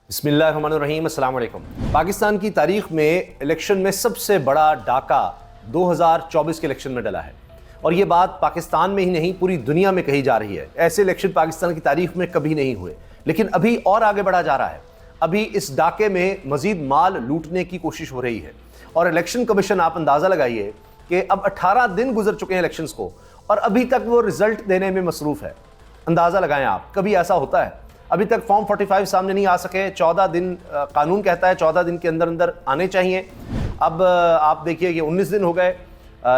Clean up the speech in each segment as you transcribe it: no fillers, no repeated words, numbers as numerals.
बिस्मिल्लाहिर्रहमानिर्रहीम, अस्सलाम वालेकुम। पाकिस्तान की तारीख में इलेक्शन में सबसे बड़ा डाका 2024 के इलेक्शन में डला है और ये बात पाकिस्तान में ही नहीं पूरी दुनिया में कही जा रही है। ऐसे इलेक्शन पाकिस्तान की तारीख में कभी नहीं हुए, लेकिन अभी और आगे बढ़ा जा रहा है। अभी इस डाके में मजीद माल लूटने की कोशिश हो रही है और इलेक्शन कमीशन, आप अंदाज़ा लगाइए कि अब 18 दिन गुजर चुके हैं इलेक्शंस को और अभी तक वो रिजल्ट देने में मसरूफ़ है। अंदाज़ा लगाएं आप, कभी ऐसा होता है? अभी तक फॉर्म 45 सामने नहीं आ सके। 14 दिन कानून कहता है 14 दिन के अंदर अंदर आने चाहिए। अब आप देखिए कि 19 दिन हो गए,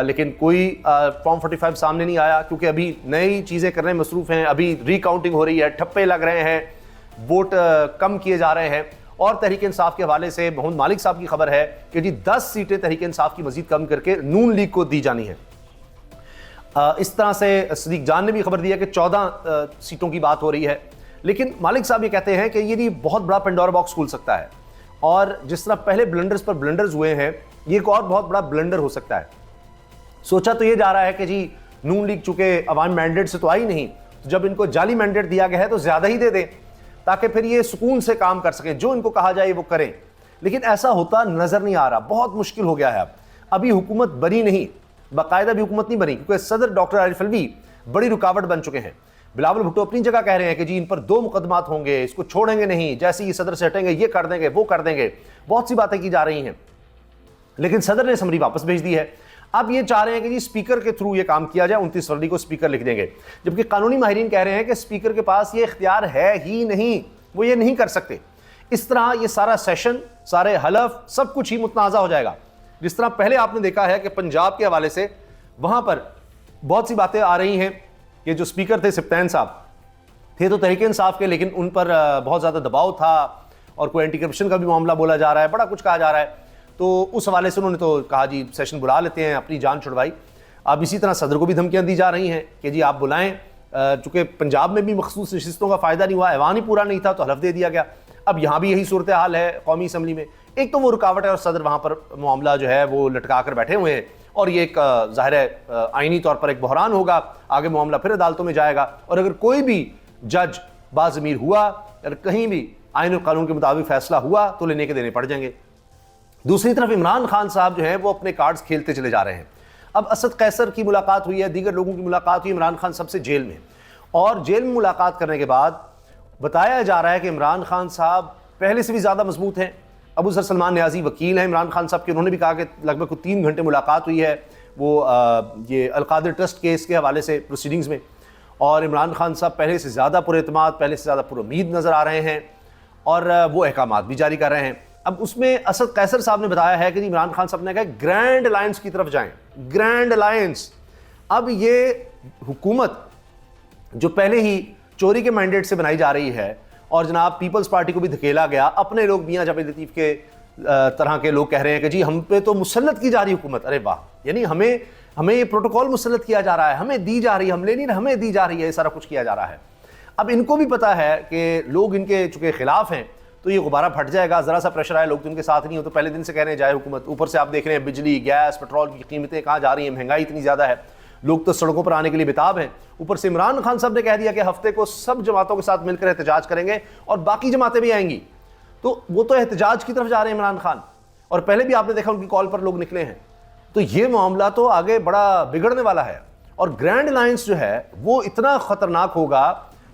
लेकिन कोई फॉर्म 45 सामने नहीं आया क्योंकि अभी नई चीज़ें करने में मसरूफ़ हैं। अभी रीकाउंटिंग हो रही है, ठप्पे लग रहे हैं, वोट कम किए जा रहे हैं। और तहरीक इंसाफ के हवाले से मोहम्मद मालिक साहब की खबर है कि जी 10 सीटें तहरीक इंसाफ की मजीद कम करके नून लीग को दी जानी है। इस तरह से सदीक जान ने भी खबर दी है कि 14 सीटों की बात हो रही है। लेकिन मालिक साहब ये कहते हैं कि ये बहुत बड़ा पेंडोरा बॉक्स खुल सकता है और जिस तरह पहले ब्लंडर्स पर ब्लंडर्स हुए हैं, ये एक और बहुत बड़ा ब्लंडर हो सकता है। सोचा तो ये जा रहा है कि जी नून लीग चूंकि अवामी मैंडेट से तो आई नहीं, तो जब इनको जाली मैंडेट दिया गया है तो ज़्यादा ही दे दें ताकि फिर ये सुकून से काम कर सकें, जो इनको कहा जाए वो करें। लेकिन ऐसा होता नज़र नहीं आ रहा, बहुत मुश्किल हो गया है। अब अभी हुकूमत बनी नहीं, बाकायदा भी हुकूमत नहीं बनी क्योंकि सदर डॉक्टर आरिफ अलवी बड़ी रुकावट बन चुके हैं। बिलावल भुट्टो अपनी जगह कह रहे हैं कि जी इन पर 2 मुकदमात होंगे, इसको छोड़ेंगे नहीं, जैसे ही सदर से हटेंगे ये कर देंगे, वो कर देंगे। बहुत सी बातें की जा रही हैं, लेकिन सदर ने समरी वापस भेज दी है। अब ये चाह रहे हैं कि जी स्पीकर के थ्रू ये काम किया जाए, 29 फरवरी को स्पीकर लिख देंगे, जबकि कानूनी माहिरीन कह रहे हैं कि स्पीकर के पास ये इख्तियार है ही नहीं, वो ये नहीं कर सकते। इस तरह ये सारा सेशन, सारे हलफ, सब कुछ ही मुतनाज़ा हो जाएगा। जिस तरह पहले आपने देखा है कि पंजाब के हवाले से वहाँ पर बहुत सी बातें आ रही हैं कि जो स्पीकर थे सिप्तैन साहब थे तो तहरीक इंसाफ के, लेकिन उन पर बहुत ज़्यादा दबाव था और कोई एंटी करप्शन का भी मामला बोला जा रहा है, बड़ा कुछ कहा जा रहा है। तो उस हवाले से उन्होंने तो कहा जी सेशन बुला लेते हैं, अपनी जान छुड़वाई। अब इसी तरह सदर को भी धमकियाँ दी जा रही हैं कि जी आप बुलाएं। चूँकि पंजाब में भी मखसूस नशिस्तों का फ़ायदा नहीं हुआ, ऐवान ही पूरा नहीं था तो हलफ दे दिया गया। अब यहाँ भी यही सूरत हाल है कौमी असम्बली में। एक तो वो रुकावट है और सदर वहाँ पर मामला जो है वो लटका कर बैठे हुए हैं और ये एक ज़ाहिर है आइनी तौर पर एक बहरान होगा। आगे मामला फिर अदालतों में जाएगा और अगर कोई भी जज बाज़मीर हुआ, अगर कहीं भी आइन और कानून के मुताबिक फैसला हुआ तो लेने के देने पड़ जाएंगे। दूसरी तरफ इमरान खान साहब जो है वो अपने कार्ड्स खेलते चले जा रहे हैं। अब असद कैसर की मुलाकात हुई है, दीगर लोगों की मुलाकात हुई, इमरान खान सबसे जेल में, और जेल में मुलाकात करने के बाद बताया जा रहा है कि इमरान खान साहब पहले से भी ज़्यादा मजबूत हैं। अबू सर सलमान न्याजी वकील हैं इमरान खान साहब के, उन्होंने भी कहा कि लगभग 3 घंटे मुलाकात हुई है वो ये अलकादिर ट्रस्ट केस के हवाले से प्रोसीडिंग्स में, और इमरान खान साहब पहले से ज़्यादा पुरएतमाद, पहले से ज़्यादा पुरुम्मीद नज़र आ रहे हैं और वो अहकामात भी जारी कर रहे हैं। अब उसमें असद कैसर साहब ने बताया है कि इमरान खान साहब ने कहा ग्रैंड अलायंस की तरफ जाएं, ग्रैंड अलायंस। अब ये हुकूमत जो पहले ही चोरी के मैंडेट से बनाई जा रही है और जनाब पीपल्स पार्टी को भी धकेला गया, अपने लोग मियां जावेद लतीफ़ के तरह के लोग कह रहे हैं कि जी हम पे तो मुसल्लत की जा रही हुकूमत। अरे वाह, यानी हमें ये प्रोटोकॉल मुसल्लत किया जा रहा है, हमें दी जा रही है, हम ले नहीं रहे, हमें दी जा रही है, ये सारा कुछ किया जा रहा है। अब इनको भी पता है कि लोग इनके चूँकि खिलाफ हैं तो ये गुब्बारा फट जाएगा। ज़रा सा प्रेशर आए, लोग तो उनके साथ नहीं हो, तो पहले दिन से कह रहे हैं जाए हुकूमत। ऊपर से आप देख रहे हैं बिजली, गैस, पेट्रोल की कीमतें कहाँ जा रही हैं, महंगाई इतनी ज़्यादा है, लोग तो सड़कों पर आने के लिए बेताब हैं। ऊपर से इमरान खान साहब ने कह दिया कि हफ्ते को सब जमातों के साथ मिलकर एहतजाज करेंगे और बाकी जमातें भी आएंगी, तो वो तो एहतजाज की तरफ जा रहे हैं इमरान खान। और पहले भी आपने देखा उनकी कॉल पर लोग निकले हैं, तो ये मामला तो आगे बड़ा बिगड़ने वाला है। और ग्रैंड अलायंस जो है वो इतना ख़तरनाक होगा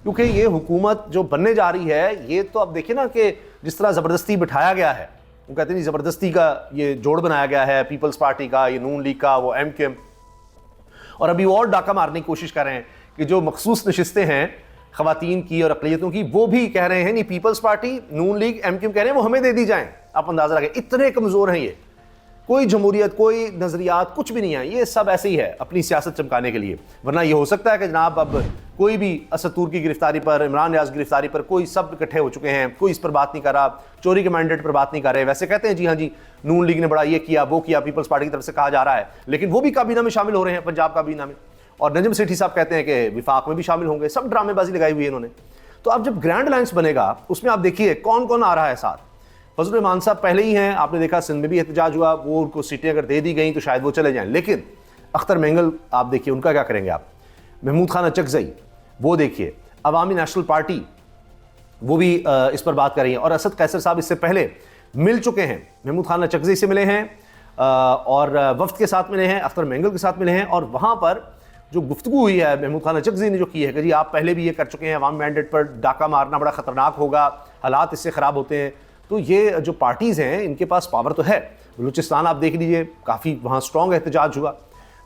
क्योंकि ये हुकूमत जो बनने जा रही है, ये तो अब देखिए ना कि जिस तरह ज़बरदस्ती बिठाया गया है, वो कहते हैं ज़बरदस्ती का ये जोड़ बनाया गया है, पीपल्स पार्टी का, ये नून लीग का, वो MQM, और अभी और डाका मारने की कोशिश कर रहे हैं कि जो मखसूस नशिस्तें हैं ख़वातीन की और अक़लियतों की, वो भी कह रहे हैं नहीं पीपल्स पार्टी, नून लीग, MQM कह रहे हैं वो हमें दे दी जाएं। आप अंदाज़ा लगाएं, इतने कमज़ोर हैं ये, कोई जमहूरियत, कोई नज़रियात कुछ भी नहीं है, ये सब ऐसे ही है अपनी सियासत चमकाने के लिए। वरना ये हो सकता है कि जनाब अब कोई भी असद तूर की गिरफ्तारी पर, इमरान नियाज़ की गिरफ्तारी पर कोई सब इकट्ठे हो चुके हैं, कोई इस पर बात नहीं कर रहा, चोरी के मैंडेट पर बात नहीं कर रहे। वैसे कहते हैं जी हाँ जी नून लीग ने बड़ा ये किया वो किया, पीपल्स पार्टी की तरफ से कहा जा रहा है, लेकिन वो भी काबीना में शामिल हो रहे हैं, पंजाब काबीना में, और नजम सेठी साहब कहते हैं कि विफाक में भी शामिल होंगे। सब ड्रामेबाजी लगाई हुई है इन्होंने। तो अब जब ग्रैंड अलायंस बनेगा उसमें आप देखिए कौन कौन आ रहा है साथ। फजल रहमान साहब पहले ही हैं, आपने देखा सिंध में भी एहतजाज हुआ, वो उनको सीटें अगर दे दी गई तो शायद वो चले जाएं। लेकिन अख्तर मेंगल आप देखिए उनका क्या करेंगे आप, महमूद खान अचकज़ई वो देखिए, अवामी नेशनल पार्टी वो भी इस पर बात कर रही हैं। और असद कैसर साहब इससे पहले मिल चुके हैं, महमूद खान चकज़ई से मिले हैं और वफ्द के साथ मिले हैं, अख्तर मेंगल के साथ मिले हैं, और वहाँ पर जो गुफ्तगू हुई है महमूद खान चकज़ई ने जो की है कि जी आप पहले भी ये कर चुके हैं, अवाम मैंडेट पर डाका मारना बड़ा ख़तरनाक होगा, हालात इससे ख़राब होते हैं। तो ये जो पार्टीज़ हैं इनके पास पावर तो है। बलूचिस्तान आप देख लीजिए, काफ़ी वहाँ स्ट्रॉन्ग एहतजाज हुआ।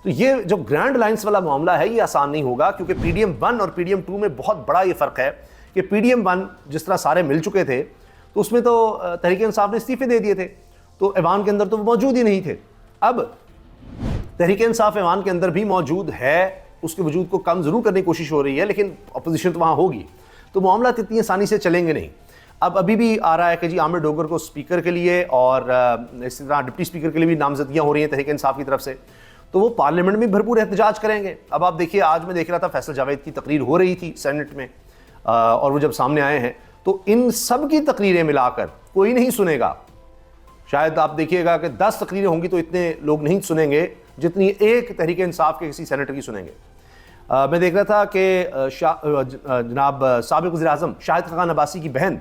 तो ये जो ग्रैंड अलायंस वाला मामला है ये आसान नहीं होगा, क्योंकि PDM 1 और PDM 2 में बहुत बड़ा ये फ़र्क है कि PDM 1 जिस तरह सारे मिल चुके थे तो उसमें तो तहरीक इंसाफ ने इस्तीफे दे दिए थे, तो ऐवान के अंदर तो वो मौजूद ही नहीं थे। अब तहरीक इंसाफ ऐवान के अंदर भी मौजूद है, उसके वजूद को कम ज़रूर करने की कोशिश हो रही है, लेकिन अपोजिशन तो वहाँ होगी, तो मामला इतनी आसानी से चलेंगे नहीं। अब अभी भी आ रहा है कि जी आमिर डोगर को स्पीकर के लिए और इसी तरह डिप्टी स्पीकर के लिए भी नामजदगियाँ हो रही हैं तहरीक इंसाफ की तरफ से, तो वो पार्लियामेंट में भरपूर एहतजाज करेंगे। अब आप देखिए, आज मैं देख रहा था फैसल जावेद की तकरीर हो रही थी सेनेट में, और वो जब सामने आए हैं तो इन सब की तकरीरें मिलाकर कोई नहीं सुनेगा। शायद आप देखिएगा कि 10 तकरीरें होंगी तो इतने लोग नहीं सुनेंगे जितनी एक तहरीक इंसाफ के किसी सेनेटर की सुनेंगे। मैं देख रहा था कि जनाब साबिक़ वज़ीर-ए-आज़म शाहिद खान अब्बासी की बहन,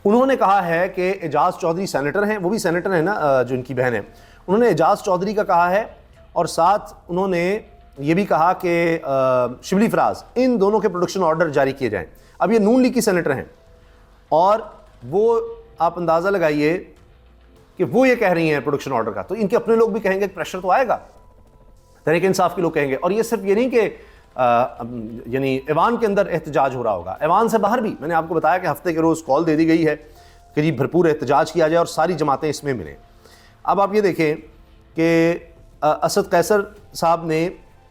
उन्होंने कहा है कि एजाज चौधरी सेनेटर हैं, वो भी सेनेटर हैं ना जो इनकी बहन है, उन्होंने एजाज चौधरी का कहा है, और साथ उन्होंने ये भी कहा कि शिबली फराज, इन दोनों के प्रोडक्शन ऑर्डर जारी किए जाएं। अब ये नून लीग की सेनेटर हैं और वो आप अंदाज़ा लगाइए कि वो ये कह रही हैं प्रोडक्शन ऑर्डर का, तो इनके अपने लोग भी कहेंगे कि प्रेशर तो आएगा, तहरीक इंसाफ के लोग कहेंगे। और ये सिर्फ ये नहीं कि यानी ऐवान के अंदर एहतजाज हो रहा होगा, ऐवान से बाहर भी मैंने आपको बताया कि हफ्ते के रोज़ कॉल दे दी गई है कि जी भरपूर एहतजाज किया जाए और सारी जमातें इसमें मिलें। अब आप ये देखें कि असद कैसर साहब ने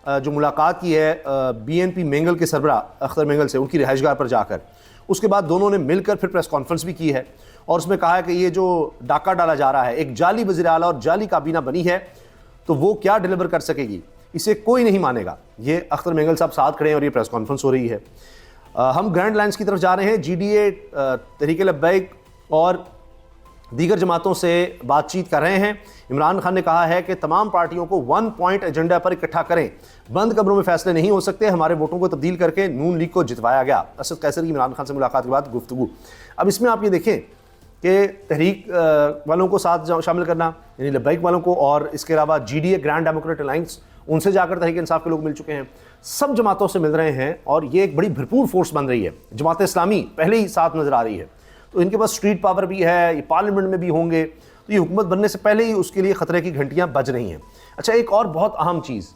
जो मुलाकात की है BNP मेंगल के सरबरा अख्तर मेंगल से उनकी रिहाइशगाह पर जाकर, उसके बाद दोनों ने मिलकर फिर प्रेस कॉन्फ्रेंस भी की है और उसमें कहा है कि ये जो डाका डाला जा रहा है, एक जाली वज़ीर आला और जाली काबीना बनी है, तो वो क्या डिलीवर कर सकेगी, इसे कोई नहीं मानेगा। ये अख्तर मेंगल साहब साथ खड़े हैं और ये प्रेस कॉन्फ्रेंस हो रही है। हम ग्रैंड लाइन्स की तरफ जा रहे हैं। GDA तहरीक लब्बैक और दीगर जमातों से बातचीत कर रहे हैं। इमरान खान ने कहा है कि तमाम पार्टियों को 1 पॉइंट एजेंडा पर इकट्ठा करें, बंद कमरों में फैसले नहीं हो सकते, हमारे वोटों को तब्दील करके नून लीग को जितवाया गया। असद कैसर की इमरान खान से मुलाकात के बाद गुफ्तगू। अब इसमें आप ये देखें कि तहरीक वालों को साथ शामिल करना, यानी लब्बैक वालों को, और इसके अलावा GDA ग्रैंड डेमोक्रेट अलायंस, उनसे जाकर तहरीक इंसाफ के लोग मिल चुके हैं, सब जमातों से मिल रहे हैं और ये एक बड़ी भरपूर फोर्स बन रही है। जमात इस्लामी पहले ही साथ नज़र आ रही है, तो इनके पास स्ट्रीट पावर भी है, ये पार्लियामेंट में भी होंगे, तो ये हुकूमत बनने से पहले ही उसके लिए ख़तरे की घंटियाँ बज रही हैं। अच्छा, एक और बहुत अहम चीज़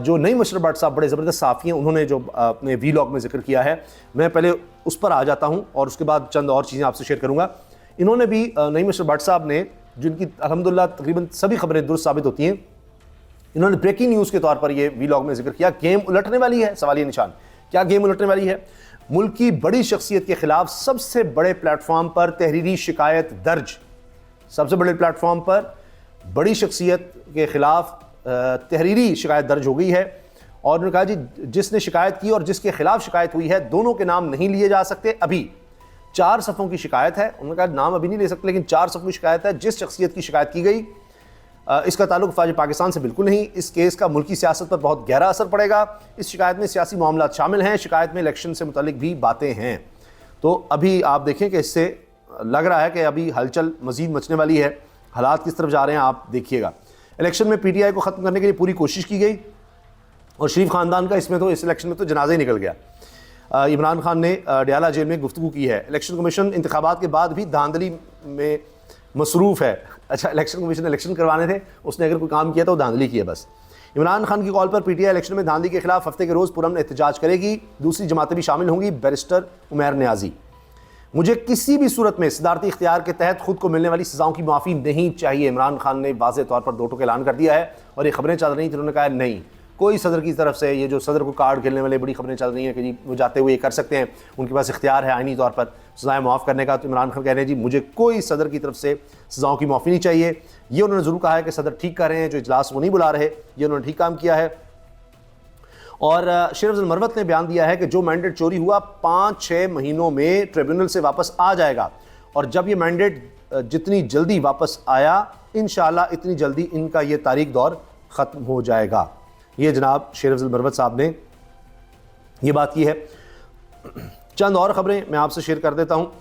जो नईम अशरफ भट्ट साहब बड़े ज़बरदस्त साफ़ी हैं, उन्होंने जो अपने वीलॉग में जिक्र किया है, मैं पहले उस पर आ जाता हूँ और उसके बाद चंद और चीज़ें आपसे शेयर करूँगा। इन्होंने भी नईम अशरफ भट्ट साहब ने, जिनकी अल्हम्दुलिल्लाह तकरीबन सभी खबरें दुरुस्त साबित होती हैं, इन्होंने ब्रेकिंग न्यूज़ के तौर पर ये वीलॉग में जिक्र किया, गेम उलटने वाली है, सवालिया निशान। क्या गेम उलटने वाली है? मुल्क की बड़ी शख्सियत के खिलाफ सबसे बड़े प्लेटफॉर्म पर तहरीरी शिकायत दर्ज, सबसे बड़े प्लेटफॉर्म पर बड़ी शख्सियत के खिलाफ तहरीरी शिकायत दर्ज हो गई है। और उन्होंने कहा जी जिसने शिकायत की और जिसके खिलाफ शिकायत हुई है, दोनों के नाम नहीं लिए जा सकते। अभी 4 सफ़ों की शिकायत है, उन्होंने कहा नाम अभी नहीं ले सकते, लेकिन 4 सफ़ों की शिकायत है। जिस शख्सियत की शिकायत की गई इसका ताल्लुक फ़ौज पाकिस्तान से बिल्कुल नहीं। इस केस का मुल्की सियासत पर बहुत गहरा असर पड़ेगा। इस शिकायत में सियासी मामला शामिल हैं, शिकायत में इलेक्शन से मुतल्लिक भी बातें हैं। तो अभी आप देखें कि इससे लग रहा है कि अभी हलचल मज़ीद मचने वाली है। हालात किस तरफ जा रहे हैं आप देखिएगा। इलेक्शन में PTI को ख़त्म करने के लिए पूरी कोशिश की गई और शरीफ ख़ानदान का इसमें तो इस इलेक्शन में तो जनाजा ही निकल गया। इमरान खान ने डयाला जेल में गुफ्तगू की है। इलेक्शन कमीशन इंतखाबात के बाद भी धांधली में मसरूफ़ है। अच्छा, इलेक्शन कमीशन इलेक्शन करवाने थे, उसने अगर कोई काम किया तो धांधली की है बस। इमरान खान की कॉल पर PTI इलेक्शन में धांधली के खिलाफ हफ्ते के रोज़ पुरअमन एहतजाज करेगी। दूसरी जमातें भी शामिल होंगी। बैरिस्टर उमैर नियाज़ी, मुझे किसी भी सूरत में सदारती इख्तियार के तहत खुद को मिलने वाली सज़ाओं की माफ़ी नहीं चाहिए। इमरान खान ने वाज़ेह तौर पर 2 टोक ऐलान कर दिया है और ये खबरें चल रही थी, उन्होंने कहा नहीं, कोई सदर की तरफ से ये जो सदर को कार्ड खेलने वाले बड़ी खबरें चल रही हैं कि जी वो जाते हुए ये कर सकते हैं, उनके पास इख्तियार है आइनी तौर पर सज़ाएँ माफ़ करने का। तो इमरान खान कह रहे हैं जी मुझे कोई सदर की तरफ से सज़ाओं की माफ़ी नहीं चाहिए। ये उन्होंने ज़रूर कहा है कि सदर ठीक कर रहे हैं, जो इजलास वो नहीं बुला रहे, ये उन्होंने ठीक काम किया है। और शेर अफजल मरवत ने बयान दिया है कि जो मैंडेट चोरी हुआ 5-6 महीनों में ट्रिब्यूनल से वापस आ जाएगा और जब ये मैंडेट जितनी जल्दी वापस आया इंशाअल्लाह इतनी जल्दी इनका ये तारीख दौर ख़त्म हो जाएगा। ये जनाब शेर अफजल मरवत साहब ने ये बात की है। चंद और ख़बरें मैं आपसे शेयर कर देता हूँ।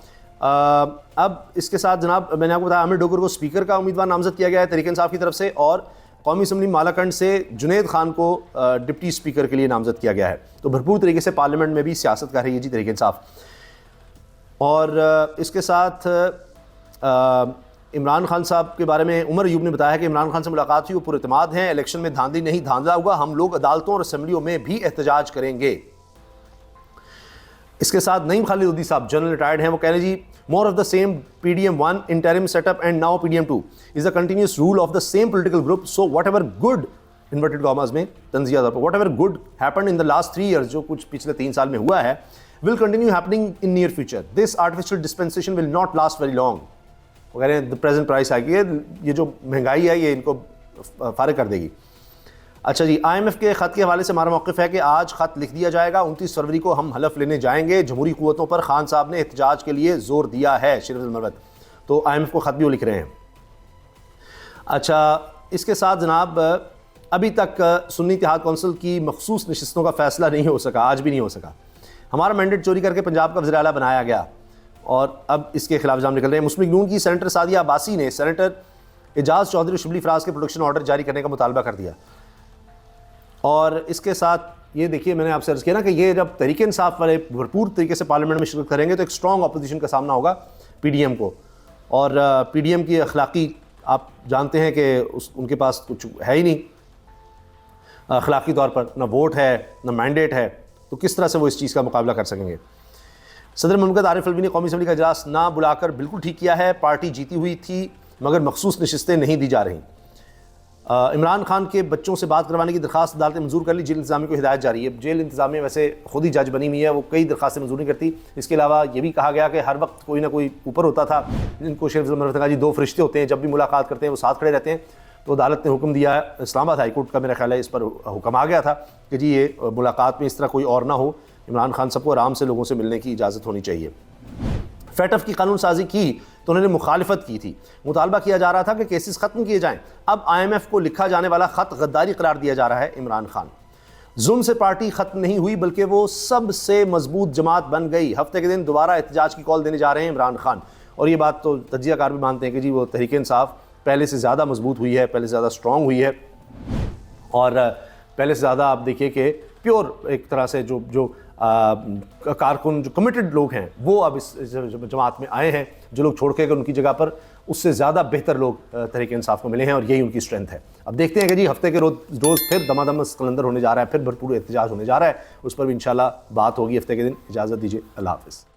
अब इसके साथ जनाब मैंने आपको बताया आमिर डोगर को स्पीकर का उम्मीदवार नामजद किया गया है तहरीक इंसाफ की तरफ से, और कौमी असम्बली मालाकंड से जुनेद खान को डिप्टी स्पीकर के लिए नामजद किया गया है। तो भरपूर तरीके से पार्लियामेंट में भी सियासत कर रही है जी तहरीक इंसाफ। और इसके साथ इमरान खान साहब के बारे में उमर अयूब ने बताया कि इमरान खान से मुलाकात हुई, वो पुरएतमाद हैं, इलेक्शन में धांधली नहीं धांधला हुआ, हम लोग अदालतों और असम्बलियों में भी एहतजाज करेंगे। इसके साथ नईम खालिद साहब जनरल रिटायर्ड हैं, वो कह रहे हैं जी more of the same PDM-1 interim setup and now PDM-2 is the continuous rule of the same political group, so whatever good inverted commas में तंजिया तौर पर whatever good happened in the last 3 years, जो कुछ पिछले 3 साल में हुआ है, will continue happening in near future, this artificial dispensation will not last very long. वो कह रहे हैं द प्रेजेंट प्राइस है कि ये जो महंगाई है ये इनको फारिग कर देगी। अच्छा जी, IMF के ख़त के हवाले से हमारा मौक़िफ़ है कि आज ख़त लिख दिया जाएगा, 29 फरवरी को हम हलफ लेने जाएंगे। जमहूरी क़ुव्वतों पर खान साहब ने एहतजाज के लिए ज़ोर दिया है, शरीफ मरवत। तो IMF को ख़त भी वो लिख रहे हैं। अच्छा, इसके साथ जनाब अभी तक सुन्नी इत्तेहाद कौंसिल की मखसूस नशिस्तों का फ़ैसला नहीं हो सका, आज भी नहीं हो सका। हमारा मैंडेट चोरी करके पंजाब का वज़ीर आला बनाया गया और अब इसके खिलाफ इल्ज़ाम निकल रहे हैं। मुस्लिम लीग नून की सेनेटर सादिया अब्बासी ने सेनेटर एजाज चौधरी शिबली फराज के प्रोटेक्शन ऑर्डर जारी करने का मुतालबा कर दिया। और इसके साथ ये देखिए, मैंने आपसे अर्ज़ किया ना कि ये जब तहरीक इंसाफ वाले भरपूर तरीके से पार्लियामेंट में शिरकत करेंगे तो एक स्ट्रॉन्ग अपोजिशन का सामना होगा PDM को। और PDM की अखलाकी आप जानते हैं कि उनके पास कुछ है ही नहीं अखलाकी तौर पर, ना वोट है ना मैंडेट है, तो किस तरह से वो इस चीज़ का मुकाबला कर सकेंगे। सदर ममलकत आरिफ अलवी ने कौमी असम्बली का इजलास ना बुलाकर बिल्कुल ठीक किया है, पार्टी जीती हुई थी मगर मखसूस नशिस्तें नहीं दी जा रहीं। इमरान खान के बच्चों से बात करवाने की दरखास्त अदालत ने मंजूर कर ली, जेल इंतज़ामिया को हिदायत जारी है। जेल इंतज़ामिया वैसे खुद ही जज बनी हुई है, वो कई दरखास्तें मंजूर नहीं करती। इसके अलावा ये भी कहा गया कि हर वक्त कोई ना कोई ऊपर होता था जिनको शरीफ ने कहा जी 2 फरिश्ते होते हैं, जब भी मुलाकात करते हैं वो साथ खड़े रहते हैं। तो अदालत ने हुक्म दिया है, इस्लामाबाद हाई कोर्ट का मेरा ख्याल है इस पर हुक्म आ गया था कि जी ये मुलाकात में इस तरह कोई और ना हो, इमरान खान सबको आराम से लोगों से मिलने की इजाज़त होनी चाहिए। FATF की कानून साजी की तो उन्होंने मुखालिफत की थी, मुतालबा किया जा रहा था कि केसेस ख़त्म किए जाएं। अब IMF को लिखा जाने वाला ख़त गद्दारी करार दिया जा रहा है इमरान खान। जुल्म से पार्टी ख़त्म नहीं हुई बल्कि वो सबसे मजबूत जमात बन गई। हफ्ते के दिन दोबारा एहतजाज की कॉल देने जा रहे हैं इमरान खान, और ये बात तो तजियाकार भी मानते हैं कि जी वो तहरीक इंसाफ पहले से ज़्यादा मजबूत हुई है, पहले से ज़्यादा स्ट्रॉन्ग हुई है, और पहले से ज़्यादा आप देखिए कि प्योर एक तरह से जो कारकुन जो कमिटेड लोग हैं वो अब इस जमात में आए हैं। जो लोग छोड़ के गए उनकी जगह पर उससे ज़्यादा बेहतर लोग तहरीक इंसाफ को मिले हैं, और यही उनकी स्ट्रेंथ है। अब देखते हैं कि जी हफ्ते के रोज़ फिर दमादम कलंदर होने जा रहा है, फिर भरपूर एहतजाज होने जा रहा है, उस पर भी इंशाल्लाह बात होगी हफ्ते के दिन। इजाज़त दीजिए, अल्लाह हाफ़िज़।